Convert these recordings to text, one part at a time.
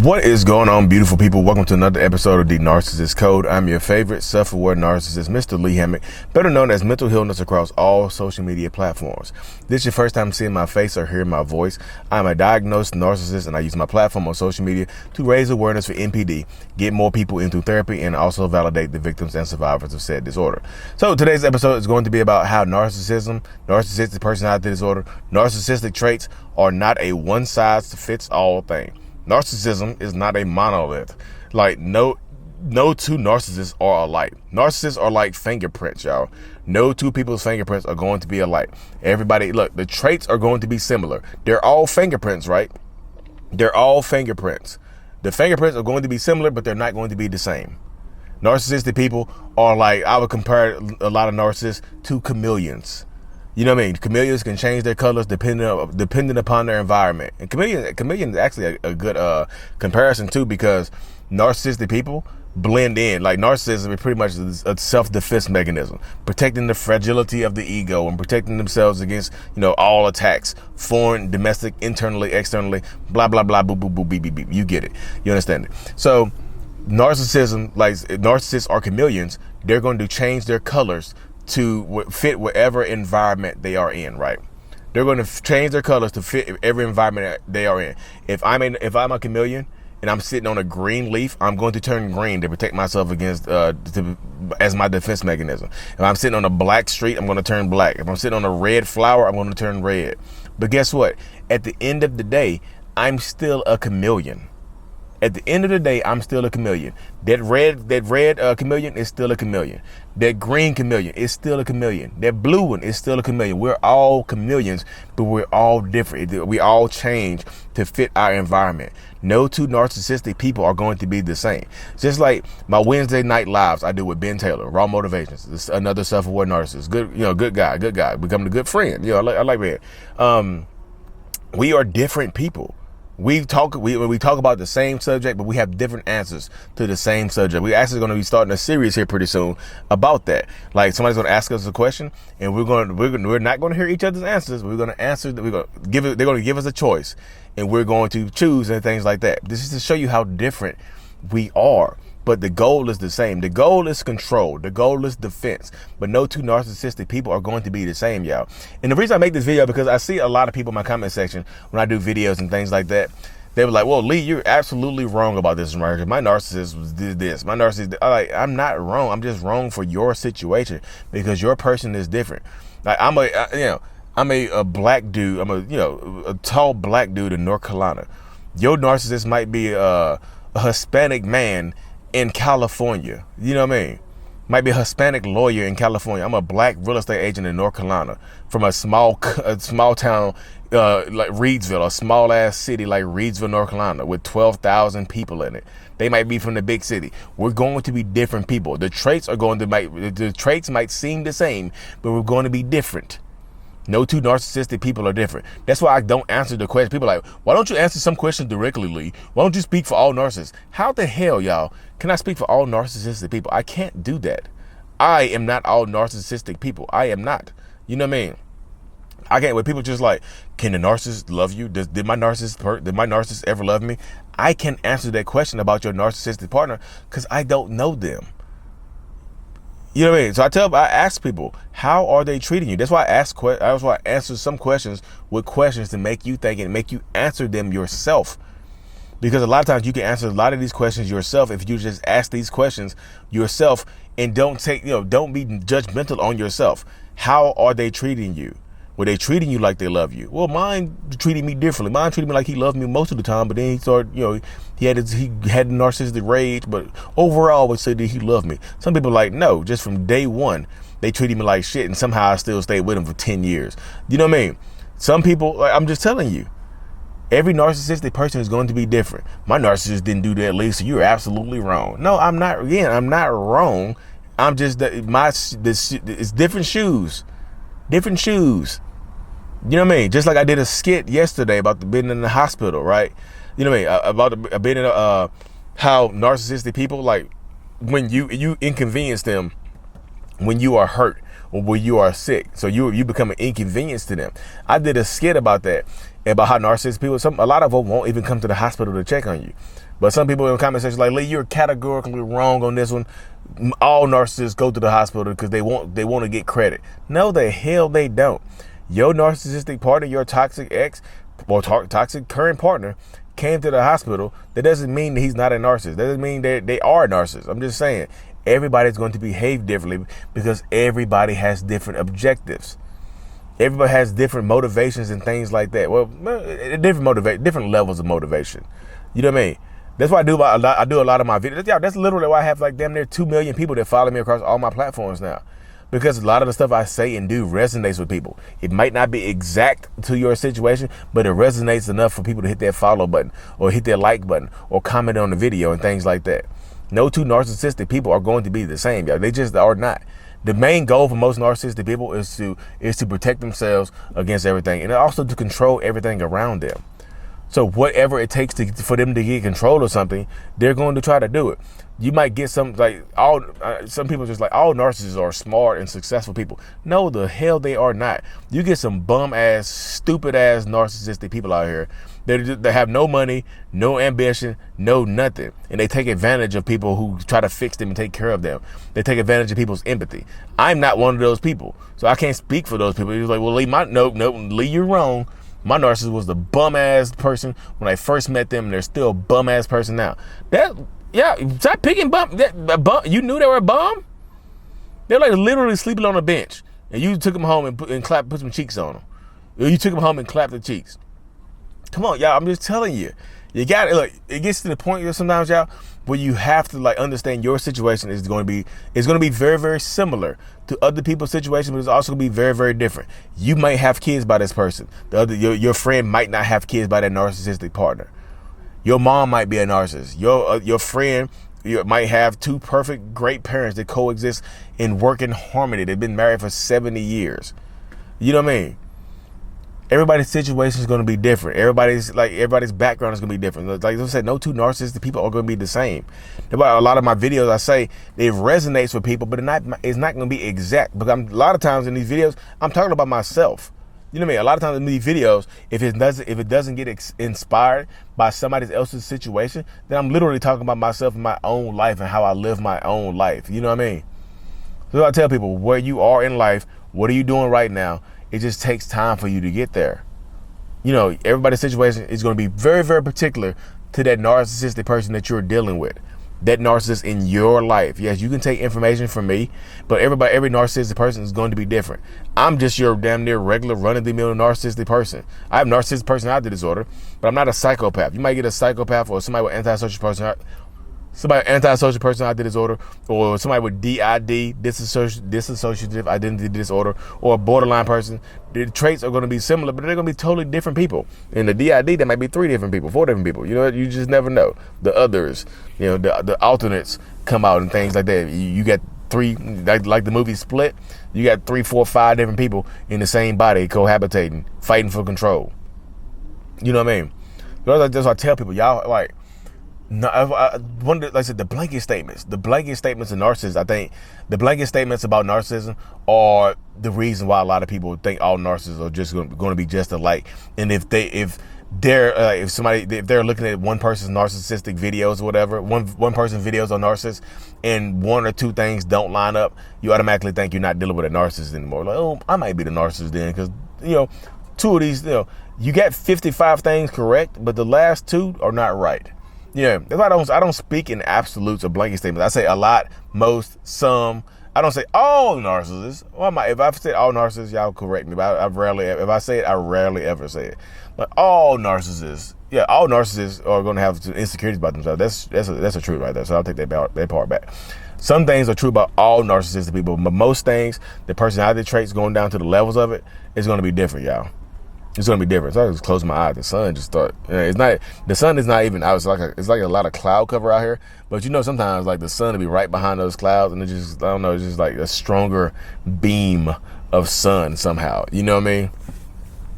What is going on, beautiful people? Welcome to another episode of the Narcissists Code. I'm your favorite self-aware narcissist, Mr. Lee Hammock, better known as Mental Healness across all social media platforms. This is your first time seeing my face or hearing my voice. I'm a diagnosed narcissist, and I use my platform on social media to raise awareness for NPD, get more people into therapy, and also validate the victims and survivors of said disorder. So today's episode is going to be about how narcissism, narcissistic personality disorder, narcissistic traits are not a one-size-fits-all thing. Narcissism is not a monolith. Like no two narcissists are alike. Narcissists are like fingerprints, y'all. No two people's fingerprints are going to be alike. Everybody, look, the traits are going to be similar. They're all fingerprints, right? They're all fingerprints. The fingerprints are going to be similar, but they're not going to be the same. Narcissistic people are like, I would compare a lot of narcissists to chameleons. You know what I mean? Chameleons can change their colors depending upon their environment. And chameleon is actually a good comparison too, because narcissistic people blend in. Like narcissism is pretty much a self-defense mechanism, protecting the fragility of the ego and protecting themselves against, all attacks, foreign, domestic, internally, externally, blah, blah, blah, boo, boo, boo, beep, beep, beep. You get it. You understand it. So narcissism, like narcissists are chameleons. They're going to change their colors to fit whatever environment they are in, right? They're going to change their colors to fit every environment they are in. If I'm a chameleon and I'm sitting on a green leaf, I'm going to turn green to protect myself against as my defense mechanism. If I'm sitting on a black street, I'm going to turn black. If I'm sitting on a red flower, I'm going to turn red. But guess what? At the end of the day, I'm still a chameleon. At the end of the day, I'm still a chameleon. That red chameleon is still a chameleon. That green chameleon is still a chameleon. That blue one is still a chameleon. We're all chameleons, but we're all different. We all change to fit our environment. No two narcissistic people are going to be the same. Just like my Wednesday night lives I do with Ben Taylor, Raw Motivations. This is another self-aware narcissist. Good guy, becoming a good friend. I like that. We are different people. We talk about the same subject, but we have different answers to the same subject. We're actually going to be starting a series here pretty soon about that. Like somebody's going to ask us a question, and we're not going to hear each other's answers. We're going to answer. They're going to give us a choice, and we're going to choose and things like that. This is to show you how different we are. But the goal is the same. The goal is control. The goal is defense. But no two narcissistic people are going to be the same, y'all. And the reason I make this video, because I see a lot of people in my comment section when I do videos and things like that, they were like, well, Lee, you're absolutely wrong about this. My narcissist did this. My narcissist, I'm not wrong. I'm just wrong for your situation because your person is different. Like I'm a black dude. I'm a tall black dude in North Carolina. Your narcissist might be a Hispanic man in California. You know what I mean? Might be a Hispanic lawyer in California. I'm a black real estate agent in North Carolina from a small town like Reedsville, a small ass city like Reedsville, North Carolina, with 12,000 people in it. They might be from the big city. We're going to be different people. The traits might seem the same, but we're going to be different. No two narcissistic people are different. That's why I don't answer the question. People are like, why don't you answer some questions directly, Lee? Why don't you speak for all narcissists? How the hell, y'all, can I speak for all narcissistic people? I can't do that. I am not all narcissistic people. I am not. You know what I mean? I can't. When people just like, can the narcissist love you? Did my narcissist ever love me? I can answer that question about your narcissistic partner because I don't know them. You know what I mean? So I ask people, how are they treating you? That's why I answer some questions with questions to make you think and make you answer them yourself. Because a lot of times you can answer a lot of these questions yourself if you just ask these questions yourself and don't be judgmental on yourself. How are they treating you? Were they treating you like they love you? Well, mine treated me differently. Mine treated me like he loved me most of the time, but then he started, he had narcissistic rage, but overall I would say that he loved me. Some people are like, no, just from day one, they treated me like shit, and somehow I still stayed with him for 10 years. You know what I mean? Some people, like, I'm just telling you, every narcissistic person is going to be different. My narcissist didn't do that, Lee, so you're absolutely wrong. No, I'm not. Again, I'm not wrong. I'm just it's different shoes. Different shoes. You know what I mean? Just like I did a skit yesterday about being in the hospital, right? You know what I mean? About being in how narcissistic people, like when you inconvenience them when you are hurt or when you are sick. So you become an inconvenience to them. I did a skit about that. about how narcissistic people, a lot of them won't even come to the hospital to check on you. But some people in the comment section like, Lee, you're categorically wrong on this one. All narcissists go to the hospital because they want to get credit. No, the hell they don't. Your narcissistic partner, your toxic ex or toxic current partner came to the hospital. That doesn't mean that he's not a narcissist. That doesn't mean that they are narcissists. I'm just saying everybody's going to behave differently because everybody has different objectives. Everybody has different motivations and things like that. Well, different levels of motivation. You know what I mean? That's why I do a lot of my videos. Yeah, that's literally why I have like damn near 2 million people that follow me across all my platforms now. Because a lot of the stuff I say and do resonates with people. It might not be exact to your situation, but it resonates enough for people to hit that follow button or hit that like button or comment on the video and things like that. No two narcissistic people are going to be the same, y'all. They just are not. The main goal for most narcissistic people is to protect themselves against everything and also to control everything around them. So whatever it takes for them to get control of something, they're going to try to do it. You might get some people just like all narcissists are smart and successful people. No, the hell they are not. You get some bum ass, stupid ass narcissistic people out here that have no money, no ambition, no nothing, and they take advantage of people who try to fix them and take care of them. They take advantage of people's empathy. I'm not one of those people, so I can't speak for those people. He's like, well, Lee, Lee, you're wrong. My narcissist was the bum ass person when I first met them, and they're still a bum ass person now. Stop picking bum. You knew they were a bum? They're like literally sleeping on a bench, and you took them home and put some cheeks on them. You took them home and clapped the cheeks. Come on, y'all. I'm just telling you. You got it. Look, it gets to the point where sometimes, y'all, where you have to like understand your situation is going to be very, very similar to other people's situations, but it's also going to be very, very different. You might have kids by this person. Your friend might not have kids by that narcissistic partner. Your mom might be a narcissist. Your friend might have two perfect, great parents that coexist and work in harmony. They've been married for 70 years. You know what I mean? Everybody's situation is going to be different. Everybody's background is going to be different. Like I said, no two narcissistic people are going to be the same. About a lot of my videos, I say it resonates with people, but it's not going to be exact. Because a lot of times in these videos, I'm talking about myself. You know what I mean? A lot of times in these videos, if it doesn't get inspired by somebody else's situation, then I'm literally talking about myself and my own life and how I live my own life. You know what I mean? So I tell people where you are in life, what are you doing right now? It just takes time for you to get there. You know, everybody's situation is going to be very, very particular to that narcissistic person that you're dealing with. That narcissist in your life. Yes, you can take information from me, but every narcissistic person is going to be different. I'm just your damn near regular run-of-the-mill narcissistic person. I have narcissistic personality disorder, but I'm not a psychopath. You might get a psychopath or somebody with antisocial personality disorder, or somebody with DID, dissociative identity disorder, or a borderline person. The traits are going to be similar, but they're going to be totally different people. In the DID, there might be 3 different people, 4 different people. You know, you just never know. The others, you know, the alternates come out and things like that. You got 3, like the movie Split. You got 3, 4, 5 different people in the same body cohabitating, fighting for control. You know what I mean? That's what I tell people. Y'all like. No, I wonder, like I said, the blanket statements of narcissists. I think the blanket statements about narcissism are the reason why a lot of people think all narcissists are just going to be just alike. And if they're looking at one person's narcissistic videos or whatever, one person's videos on narcissists, and 1 or 2 things don't line up, you automatically think you're not dealing with a narcissist anymore. Like, oh, I might be the narcissist then, because 2 of these, you got 55 things correct, but the last 2 are not right. Yeah, that's why I don't speak in absolutes or blanket statements. I say a lot, most, some. I don't say all narcissists. Well, if I've said all narcissists, y'all correct me. But if I say it, I rarely ever say it. But all narcissists, yeah, all narcissists are going to have some insecurities about themselves. That's a truth right there. So I'll take that part back. Some things are true about all narcissistic people, but most things, the personality traits going down to the levels of it, is going to be different, y'all. It's gonna be different. So I just closed my eyes. The sun just started. The sun is not even out. It's like a lot of cloud cover out here. But sometimes like the sun will be right behind those clouds, and it's just like a stronger beam of sun somehow. You know what I mean?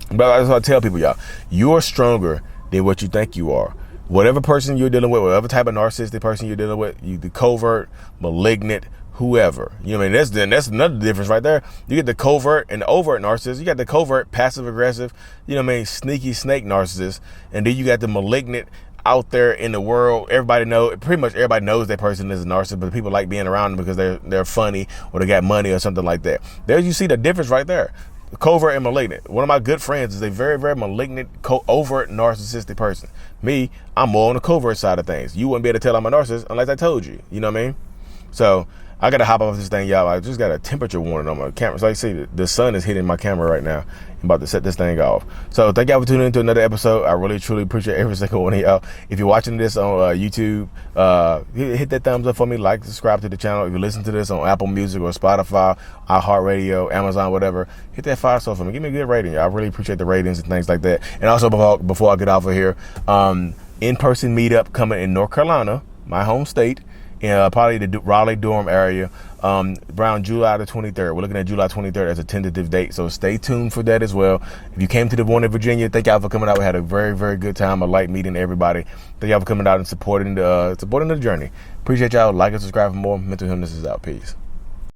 But that's what I tell people, y'all. You're stronger than what you think you are. Whatever person you're dealing with, whatever type of narcissistic person you're dealing with, the covert, malignant, whoever. You know what I mean? That's another difference right there. You get the covert and the overt narcissist. You got the covert, passive aggressive, you know what I mean, sneaky snake narcissist. And then you got the malignant out there in the world. Pretty much everybody knows that person is a narcissist, but people like being around them because they're funny or they got money or something like that. There you see the difference right there. Covert and malignant. One of my good friends is a very, very malignant, overt narcissistic person. Me, I'm more on the covert side of things. You wouldn't be able to tell I'm a narcissist unless I told you. You know what I mean? So I got to hop off this thing, y'all. I just got a temperature warning on my camera. So like I see, the sun is hitting my camera right now. I'm about to set this thing off. So thank y'all for tuning into another episode. I really, truly appreciate every single one of y'all. If you're watching this on YouTube, hit that thumbs up for me. Like, subscribe to the channel. If you listen to this on Apple Music or Spotify, iHeartRadio, Amazon, whatever, hit that 5-star for me. Give me a good rating. I really appreciate the ratings and things like that. And also, before I get off of here, in-person meetup coming in North Carolina, my home state, in probably the Raleigh-Durham area, around July the 23rd. We're looking at July 23rd as a tentative date, so stay tuned for that as well. If you came to the one in Virginia, thank y'all for coming out. We had a very, very good time. I like meeting everybody. Thank y'all for coming out and supporting the journey. Appreciate y'all. Like and subscribe for more. Mental Illness is out. Peace.